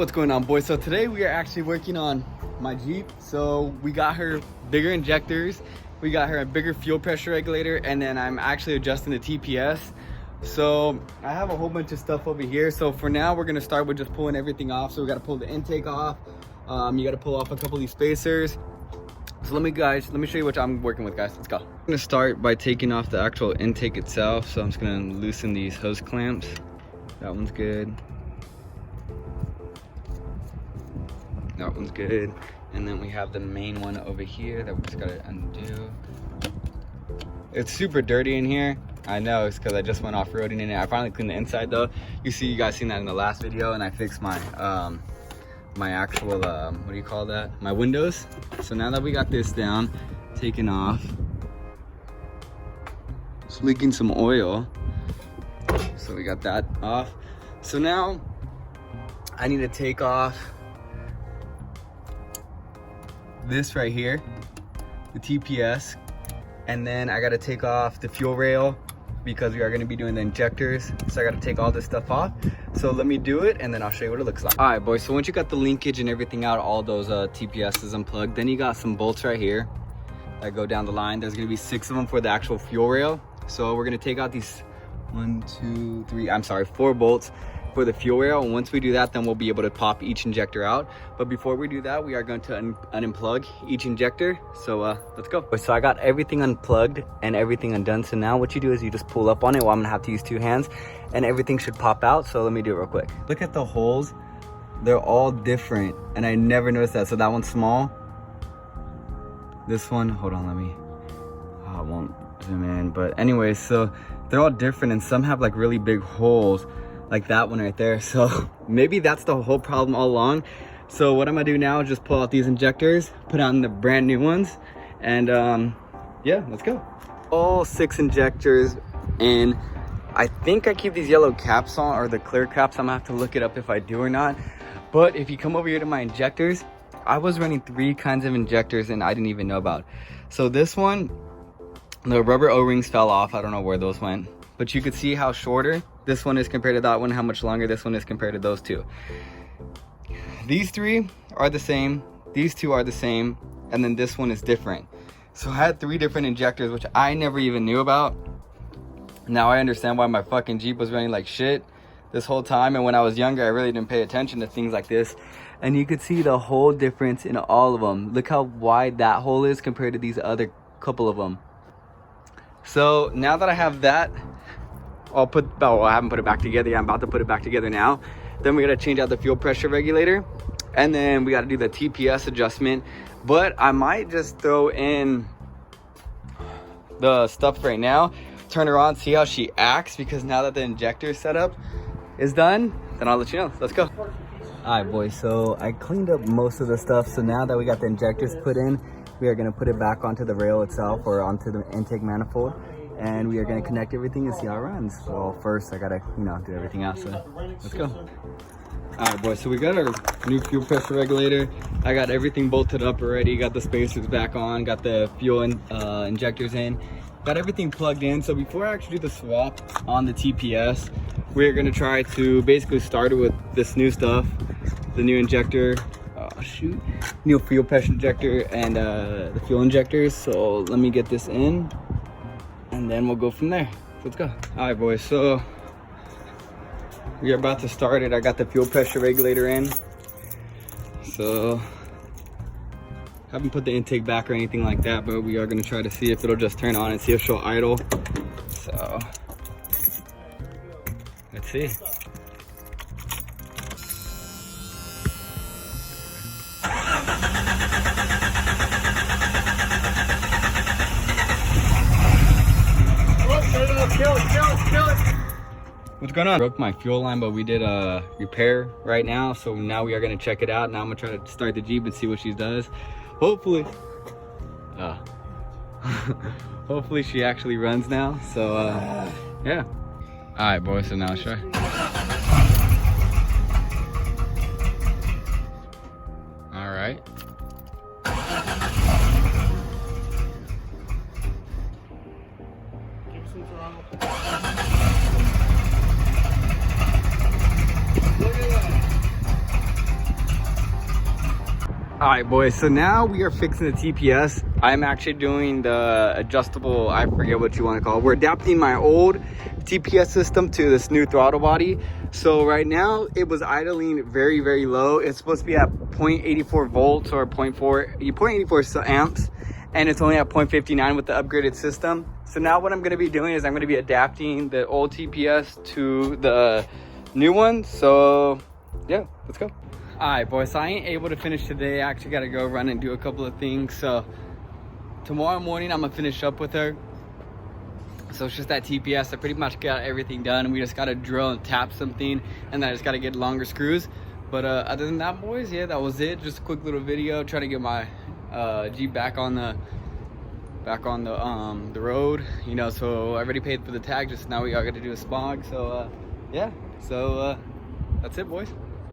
What's going on, boys? So today we are actually working on my Jeep. So we got her bigger injectors, we got her a bigger fuel pressure regulator, and then I'm actually adjusting the TPS. So I have a whole bunch of stuff over here. So for now we're gonna start with just pulling everything off. So we gotta pull the intake off. You gotta pull off a couple of these spacers. So let me show you what I'm working with, guys. Let's go. I'm gonna start by taking off the actual intake itself. So I'm just gonna loosen these hose clamps. That one's good. That one's good. And then we have the main one over here that we just gotta undo. It's super dirty in here. I know, it's because I just went off-roading in it. I finally cleaned the inside though. You guys seen that in the last video, and I fixed my my actual what do you call that, my windows. So now that we got this down, taken off, it's leaking some oil, so we got that off. So now I need to take off this right here, the TPS, and then I got to take off the fuel rail because we are going to be doing the injectors. So I got to take all this stuff off. So let me do it and then I'll show you what it looks like. All right, boys, so once you got the linkage and everything out, all those TPSs unplugged, then you got some bolts right here that go down the line. There's going to be 6 of them for the actual fuel rail. So we're going to take out these 4 bolts for the fuel rail, and once we do that, then we'll be able to pop each injector out. But before we do that, we are going to unplug each injector. So let's go. So I got everything unplugged and everything undone. So now what you do is you just pull up on it. Well, I'm gonna have to use 2 hands and everything should pop out. So let me do it real quick. Look at the holes, they're all different, and I never noticed that. So that one's small, this one, hold on, I won't zoom in, but anyways, so they're all different, and some have like really big holes, like that one right there. So maybe that's the whole problem all along. So what I'm gonna do now is just pull out these injectors, put on the brand new ones, and yeah, let's go. All 6 injectors, and I think I keep these yellow caps on, or the clear caps. I'm gonna have to look it up if I do or not. But if you come over here to my injectors, I was running 3 kinds of injectors and I didn't even know about. So this one, the rubber O-rings fell off. I don't know where those went, but you could see how shorter this one is compared to that one, how much longer this one is compared to those 2. These 3 are the same, these 2 are the same, and then this one is different. So I had 3 different injectors, which I never even knew about. Now I understand why my fucking Jeep was running like shit this whole time, and when I was younger I really didn't pay attention to things like this. And you could see the whole difference in all of them. Look how wide that hole is compared to these other couple of them. So now that I have that, I haven't put it back together yet. I'm about to put it back together now. Then we gotta change out the fuel pressure regulator, and then we gotta do the TPS adjustment. But I might just throw in the stuff right now, turn her on, see how she acts, because now that the injector setup is done, then I'll let you know. Let's go. All right, boys, so I cleaned up most of the stuff. So now that we got the injectors put in, we are gonna put it back onto the rail itself, or onto the intake manifold, and we are going to connect everything and see how it runs. Well, first I gotta, do everything else. So let's go. All right, boys, so we got our new fuel pressure regulator. I got everything bolted up already, got the spacers back on, got the fuel injectors in, got everything plugged in. So before I actually do the swap on the TPS, we're going to try to basically start it with this new stuff, the new injector, new fuel pressure injector, and the fuel injectors. So let me get this in, and then we'll go from there. Let's go. All right, boys, so we are about to start it. I got the fuel pressure regulator in. So haven't put the intake back or anything like that, but we are gonna try to see if it'll just turn on and see if she'll idle. So let's see. Kill it. What's going on? Broke my fuel line, but we did a repair right now, so now we are going to check it out. Now I'm gonna try to start the Jeep and see what she does. Hopefully hopefully she actually runs now. So yeah. All right, boys, so now let's try. All right. All right, boys, so now we are fixing the TPS. I'm actually doing the adjustable, I forget what you want to call it. We're adapting my old TPS system to this new throttle body. So right now it was idling very, very low. It's supposed to be at 0.84 volts or 0.84 amps, and it's only at 0.59 with the upgraded system. So now what I'm going to be doing is I'm going to be adapting the old TPS to the new one. So yeah, let's go. All right, boys, so I ain't able to finish today. I actually got to go run and do a couple of things. So tomorrow morning I'm gonna finish up with her. So it's just that TPS. I pretty much got everything done. We just got to drill and tap something, and then I just got to get longer screws. But other than that, boys, yeah, that was it. Just a quick little video trying to get my Jeep back on the road, you know. So I already paid for the tag, just now we all got to do a smog. So yeah, so that's it, boys.